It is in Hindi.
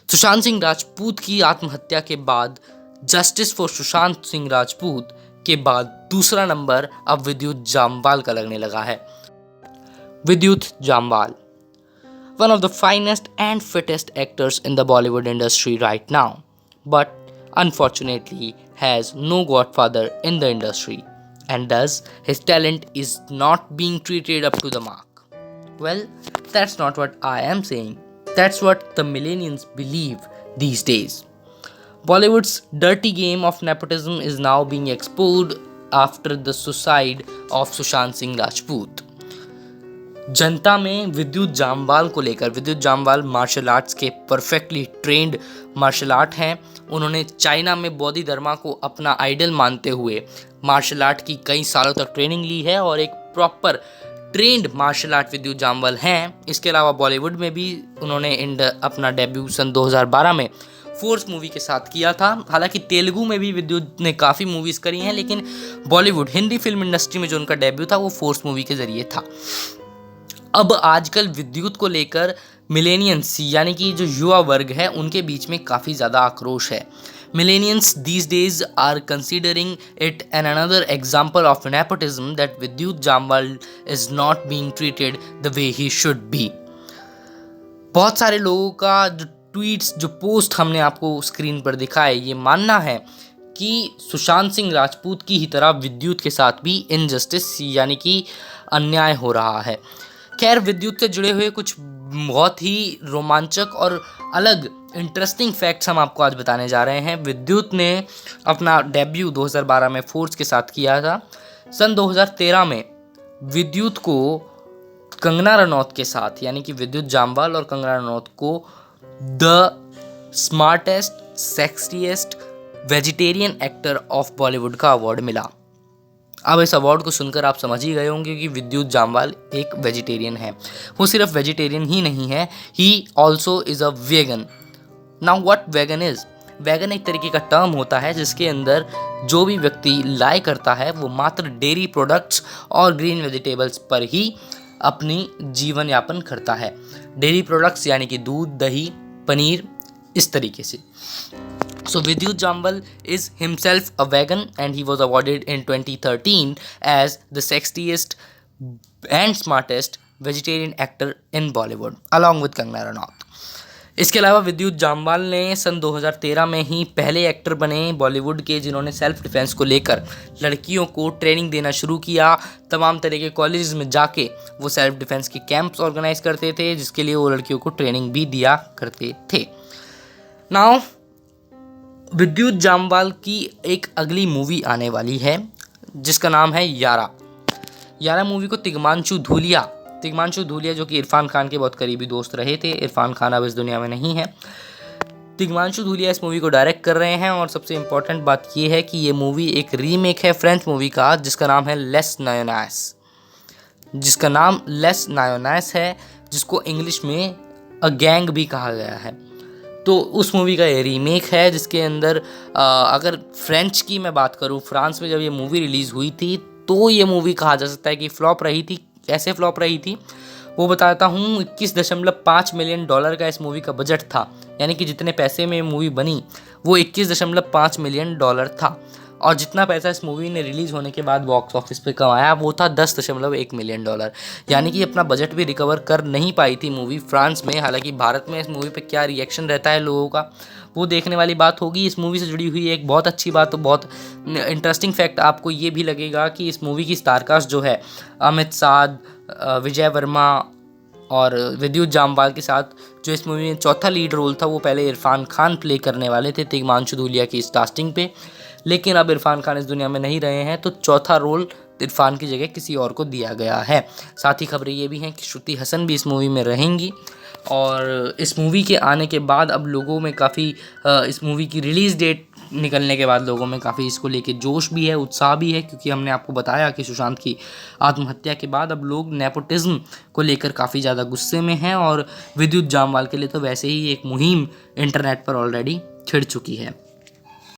सुशांत सिंह राजपूत की आत्महत्या के बाद जस्टिस फॉर सुशांत सिंह राजपूत के बाद दूसरा नंबर अब विद्युत जामवाल का लगने लगा है। विद्युत Jammwal, one of the finest and fittest actors in the Bollywood industry right now, but unfortunately has no godfather in the industry, and thus his talent is not being treated up to the mark. Well, that's not what I am saying. That's what the millennials believe these days. Bollywood's dirty game of nepotism is now being exposed after the suicide of Sushant Singh Rajput. जनता में विद्युत जामवाल को लेकर, विद्युत जामवाल मार्शल आर्ट्स के परफेक्टली ट्रेंड मार्शल आर्ट हैं। उन्होंने चाइना में बौद्धि धर्मा को अपना आइडल मानते हुए मार्शल आर्ट की कई सालों तक ट्रेनिंग ली है और एक प्रॉपर ट्रेंड मार्शल आर्ट विद्युत जामवाल हैं। इसके अलावा बॉलीवुड में भी उन्होंने अपना डेब्यू सन 2012 में फोर्स मूवी के साथ किया था। हालांकि तेलुगु में भी विद्युत ने काफ़ी मूवीज़ करी हैं, लेकिन बॉलीवुड हिंदी फिल्म इंडस्ट्री में जो उनका डेब्यू था वो फोर्स मूवी के ज़रिए था। अब आजकल विद्युत को लेकर मिलेनियंस यानी कि जो युवा वर्ग है उनके बीच में काफ़ी ज़्यादा आक्रोश है। Millennials these days are considering it an another example of nepotism that Vidyut Jammwal is not being treated the way he should be. बहुत सारे लोगों का जो ट्वीट्स, जो पोस्ट हमने आपको स्क्रीन पर दिखाए, ये मानना है कि सुशांत सिंह राजपूत की ही तरह विद्युत के साथ भी इनजस्टिस यानी कि अन्याय हो रहा है। खैर, विद्युत से जुड़े हुए कुछ बहुत ही रोमांचक और अलग इंटरेस्टिंग फैक्ट्स हम आपको आज बताने जा रहे हैं। विद्युत ने अपना डेब्यू 2012 में फोर्स के साथ किया था। सन 2013 में विद्युत को कंगना रनौत के साथ यानी कि विद्युत जामवाल और कंगना रनौत को the smartest sexiest vegetarian actor of Bollywood का अवार्ड मिला। अब इस अवार्ड को सुनकर आप समझ ही गए होंगे कि विद्युत जामवाल एक वेजिटेरियन है। वो सिर्फ वेजिटेरियन ही नहीं है, he also is a vegan. Now what vegan is? Vegan एक तरीके का टर्म होता है जिसके अंदर जो भी व्यक्ति लाई करता है वो मात्र डेयरी प्रोडक्ट्स और ग्रीन वेजिटेबल्स पर ही अपनी जीवन यापन करता है। डेयरी प्रोडक्ट्स यानी कि दूध, दही, पनीर, इस तरीके से। So Vidyut Jammwal is himself a vegan and he was awarded in 2013 as the sexiest and smartest vegetarian actor in Bollywood along with Kangana Ranaut. इसके अलावा विद्युत जामवाल ने सन 2013 में ही पहले एक्टर बने बॉलीवुड के जिन्होंने सेल्फ डिफेंस को लेकर लड़कियों को ट्रेनिंग देना शुरू किया। तमाम तरह के कॉलेज में जाके वो सेल्फ डिफेंस के कैंप्स ऑर्गेनाइज करते थे जिसके लिए वो लड़कियों को ट्रेनिंग भी दिया करते थे। नाउ विद्युत जामवाल की एक अगली मूवी आने वाली है जिसका नाम है यारा। यारा मूवी को तिग्मांशु धूलिया जो कि इरफान खान के बहुत करीबी दोस्त रहे थे, इरफान खान अब इस दुनिया में नहीं है, तिग्मांशु धूलिया इस मूवी को डायरेक्ट कर रहे हैं। और सबसे इम्पोर्टेंट बात यह है कि ये मूवी एक रीमेक है फ्रेंच मूवी का जिसका नाम है लेस नायोनाइस है, जिसको इंग्लिश में अ गैंग भी कहा गया है। तो उस मूवी का ये रीमेक है जिसके अंदर अगर फ्रेंच की मैं बात करूँ, फ्रांस में जब ये मूवी रिलीज़ हुई थी तो ये मूवी कहा जा सकता है कि फ्लॉप रही थी। कैसे फ्लॉप रही थी वो बताता हूँ। 21.5 मिलियन डॉलर का इस मूवी का बजट था, यानी कि जितने पैसे में मूवी बनी वो 21.5 मिलियन डॉलर था। और जितना पैसा इस मूवी ने रिलीज़ होने के बाद बॉक्स ऑफिस पे कमाया वो था 10.1 मिलियन डॉलर, यानी कि अपना बजट भी रिकवर कर नहीं पाई थी मूवी फ्रांस में। हालांकि भारत में इस मूवी पे क्या रिएक्शन रहता है लोगों का वो देखने वाली बात होगी। इस मूवी से जुड़ी हुई एक बहुत अच्छी बात, तो बहुत इंटरेस्टिंग फैक्ट आपको ये भी लगेगा कि इस मूवी की स्टारकास्ट जो है अमित साध, विजय वर्मा और विद्युत जामवाल के साथ जो इस मूवी में चौथा लीड रोल था वो पहले इरफान खान प्ले करने वाले थे तिग्मांशु धूलिया की इस कास्टिंग पे, लेकिन अब इरफान खान इस दुनिया में नहीं रहे हैं तो चौथा रोल इरफान की जगह किसी और को दिया गया है। साथ ही खबरें ये भी हैं कि श्रुति हसन भी इस मूवी में रहेंगी। और इस मूवी के आने के बाद अब लोगों में काफ़ी इस मूवी की रिलीज़ डेट निकलने के बाद लोगों में काफ़ी इसको लेके जोश भी है, उत्साह भी है, क्योंकि हमने आपको बताया कि सुशांत की आत्महत्या के बाद अब लोग नेपोटिज्म को लेकर काफ़ी ज़्यादा गुस्से में हैं और विद्युत जामवाल के लिए तो वैसे ही एक मुहिम इंटरनेट पर ऑलरेडी छिड़ चुकी है।